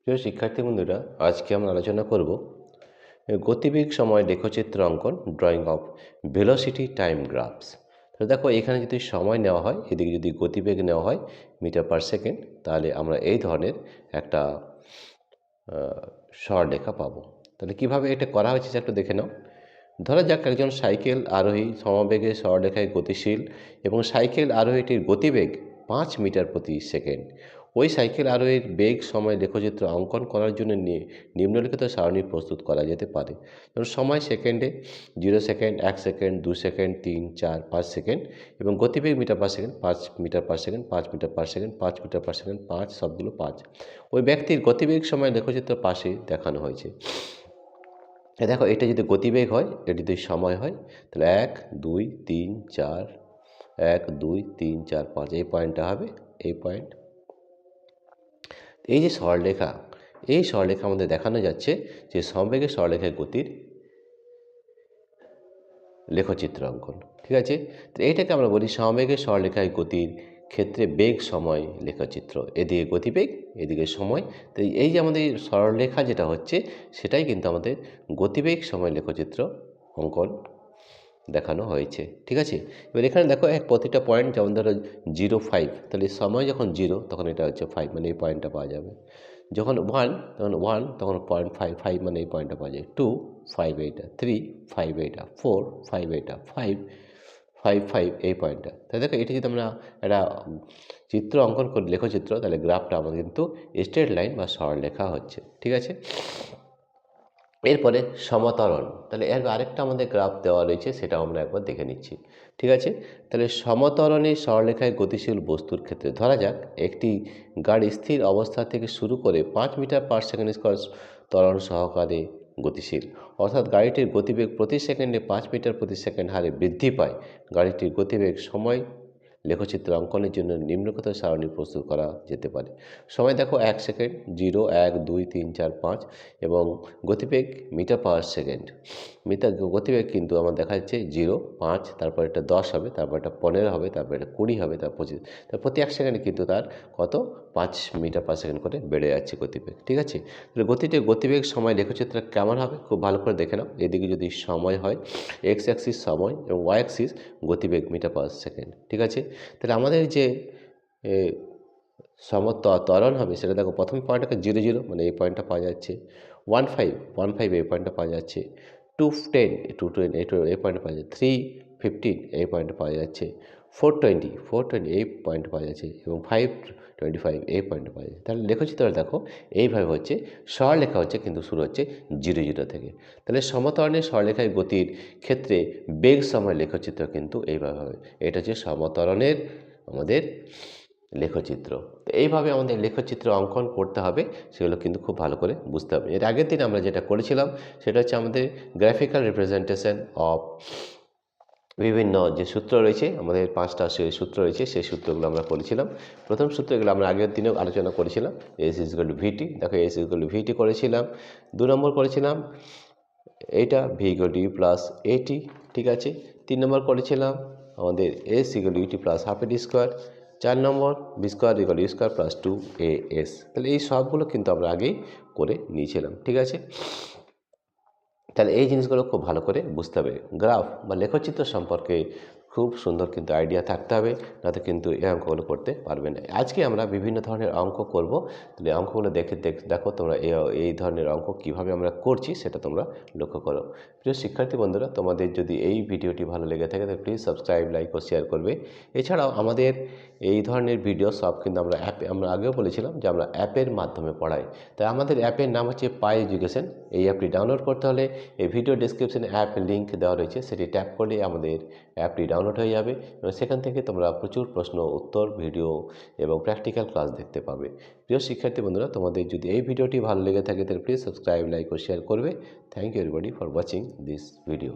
প্রিয় শিক্ষার্থী বন্ধুরা, আজকে আমরা আলোচনা করব গতিবেগ সময় লেখচিত্র অঙ্কন drawing of velocity time graphs. তো দেখো, এখানে যদি সময় নেওয়া হয়, এদিকে যদি গতিবেগ নেওয়া হয় মিটার পার সেকেন্ড, তাহলে আমরা এই ধরনের একটা সরলরেখা পাবো। তাহলে কিভাবে এটা করা হয়েছে একটু দেখে নাও। ধরা যাক একজন সাইকেল আরোহী সমবেগে সরলরেখায় গতিশীল এবং সাইকেল আরোহীটির গতিবেগ 5 মিটার প্রতি সেকেন্ড। ওই সাইকেল আরোহীর বেগ সময় লেখচিত্র অঙ্কন করার জন্য নিম্নলিখিত সারণী প্রস্তুত করা যেতে পারে। যেমন সময় সেকেন্ডে 0 সেকেন্ড, 1 সেকেন্ড, 2 সেকেন্ড, 3, 4, 5 সেকেন্ড এবং গতিবেগ metre per second 5 metre per second, 5 metre per second, 5 metre per second, 5 সবগুলো 5। ওই ব্যক্তির গতিবেগ সময় লেখচিত্র পাশে দেখানো হয়েছে। দেখো, এটা যদি গতিবেগ হয়, এটা যদি সময় হয়, তাহলে 1, 2, 3, 4, 1, 2, 3, 4, 5 এই পয়েন্টটা হবে এই পয়েন্ট। এই যে সরলরেখা, এই সরলরেখা আমাদের দেখানো যাচ্ছে যে সমবেগে সরলরেখায় গতির লেখচিত্র অঙ্কন। ঠিক আছে, তো এইটাকে আমরা বলি সমবেগে সরলরেখায় গতির ক্ষেত্রে বেগ সময় লেখচিত্র। এদিকে গতিবেগ, এদিকে সময়। তো এই যে আমাদের সরলরেখা যেটা হচ্ছে, সেটাই কিন্তু আমাদের গতিবেগ সময় লেখচিত্র অঙ্কন দেখানো হয়েছে। ঠিক আছে, এবার এখানে দেখো প্রতিটা পয়েন্ট, যেমন ধরো 0, 5, তাহলে সময় যখন 0 তখন এটা হচ্ছে 5, মানে এই পয়েন্টটা পাওয়া যাবে। যখন 1 তখন 1 তখন 0.5 মানে এই পয়েন্টটা পাওয়া যায়। 2, 5 এইটা, 3, 5 এইটা, 4, 5 এইটা, 5, 5, 5 এই পয়েন্টটা। তাই দেখো, এটা যদি আমরা একটা চিত্র অঙ্কন করি, লেখচিত্র, তাহলে গ্রাফটা আমাদের কিন্তু স্ট্রেট লাইন বা সরলরেখা হচ্ছে। ঠিক আছে, এরপরে সমতরণ। তাহলে এর আরেকটা আমাদের গ্রাফ দেওয়া রয়েছে, সেটাও আমরা একবার দেখে নিচ্ছি। ঠিক আছে, তাহলে সমতরণে সরলরেখায় গতিশীল বস্তুর ক্ষেত্রে ধরা যাক একটি গাড়ি স্থির অবস্থা থেকে শুরু করে 5 মিটার পার সেকেন্ড স্কোয়ার ত্বরণ সহকারে গতিশীল, অর্থাৎ গাড়িটির গতিবেগ প্রতি সেকেন্ডে 5 মিটার প্রতি সেকেন্ড হারে বৃদ্ধি পায়। গাড়িটির গতিবেগ সময় লেখচিত্র অঙ্কনের জন্য নিম্নলিখিত সারণী প্রস্তুত করা যেতে পারে। সময় দেখো 1 সেকেন্ড, 0, 1, 2, 3, 4, 5 এবং গতিবেগ মিটার পার সেকেন্ড। গতিবেগ কিন্তু আমার দেখা যাচ্ছে 0, 5, তারপর এটা 10 হবে, তারপর এটা 15 হবে, তারপর এটা 20 হবে, তারপর 25। তার প্রতি 1 সেকেন্ডে কিন্তু তার কত 5 মিটার পার সেকেন্ড করে বেড়ে যাচ্ছে গতিবেগ। ঠিক আছে, তাহলে গতিবেগ সময় লেখচিত্র কেমন হবে খুব ভালো করে দেখে নাও। এদিকে যদি সময় হয়, এক্স অ্যাক্সিস সময় এবং ওয়াই অ্যাক্সিস গতিবেগ মিটার পার সেকেন্ড। ঠিক আছে, তাহলে আমাদের যে ত্বরণ হবে সেটা দেখো, প্রথম পয়েন্টটাকে 0, 0 মানে এই পয়েন্টটা পাওয়া যাচ্ছে। 1, 5, 1, 5 এই পয়েন্টটা পাওয়া যাচ্ছে। 2, 10, 2, 10 এই পয়েন্টটা পাওয়া যাচ্ছে। 3, 15 এই পয়েন্টটা পাওয়া যাচ্ছে। 4, 20, 4, 20 এই পয়েন্ট পাওয়া যাচ্ছে এবং 5, 25 এই পয়েন্টটা পাওয়া যাচ্ছে। তাহলে লেখচিত্রটা দেখো এইভাবে হচ্ছে, সরলরেখা হচ্ছে কিন্তু শুরু হচ্ছে 0, 0 থেকে। তাহলে সমতরণের সরলরেখায় গতির ক্ষেত্রে বেগ সময় লেখচিত্র কিন্তু এইভাবে হবে। এটা হচ্ছে সমতরণের আমাদের লেখচিত্র। তো এইভাবে আমাদের লেখচিত্র অঙ্কন করতে হবে, সেগুলো কিন্তু খুব ভালো করে বুঝতে হবে। এর আগের দিন আমরা যেটা করেছিলাম সেটা হচ্ছে আমাদের গ্রাফিক্যাল রিপ্রেজেন্টেশন অফ বিভিন্ন যে সূত্র রয়েছে, আমাদের 5টা সূত্র রয়েছে, সেই সূত্রগুলো আমরা করেছিলাম। প্রথম সূত্রগুলো আমরা আগের দিনেও আলোচনা করেছিলাম, এস ইকুয়াল টু ভিটি। দেখো, এস ইকুয়াল টু ভিটি করেছিলাম। 2 নম্বর করেছিলাম এইটা V equal to U plus A T. ঠিক আছে, 3 নম্বর করেছিলাম আমাদের S equal to U T plus half A T square. 4 নম্বর V square equal U square plus 2as। তাহলে এই সবগুলো কিন্তু আমরা আগেই করে নিয়েছিলাম। ঠিক আছে, তাহলে এই জিনিসগুলো খুব ভালো করে বুঝতে হবে। গ্রাফ বা লেখচিত্র সম্পর্কে খুব সুন্দর কিন্তু আইডিয়া থাকতে হবে, নয়তো কিন্তু এই অঙ্কগুলো করতে পারবে না। আজকে আমরা বিভিন্ন ধরনের অঙ্ক করব। তাহলে অঙ্কগুলো দেখো তোমরা এই ধরনের অঙ্ক কিভাবে আমরা করছি সেটা তোমরা লক্ষ্য করো। প্রিয় শিক্ষার্থী বন্ধুরা, তোমাদের যদি এই ভিডিওটি ভালো লেগে থাকে তাহলে প্লিজ সাবস্ক্রাইব, লাইক ও শেয়ার করবে। এছাড়াও আমাদের এই ধরনের ভিডিও সব কিন্তু আমরা আগেও বলেছিলাম যে আমরা অ্যাপের মাধ্যমে পড়াই। তাই আমাদের অ্যাপের নাম হচ্ছে পাই এডুকেশন। এই অ্যাপটি ডাউনলোড করতে হলে এই ভিডিও ডেসক্রিপশনে অ্যাপ লিঙ্ক দেওয়া রয়েছে, সেটি ট্যাপ করলে আমাদের অ্যাপটি ডাউনলোড হয়ে যাবে এবং সেখান থেকে তোমরা প্রচুর প্রশ্ন উত্তর ভিডিও এবং প্র্যাকটিক্যাল ক্লাস দেখতে পাবে। প্রিয় শিক্ষার্থী বন্ধুরা, তোমাদের যদি এই ভিডিওটি ভালো লেগে থাকে তাহলে প্লিজ সাবস্ক্রাইব, লাইক ও শেয়ার করবে। Thank you everybody for watching this video.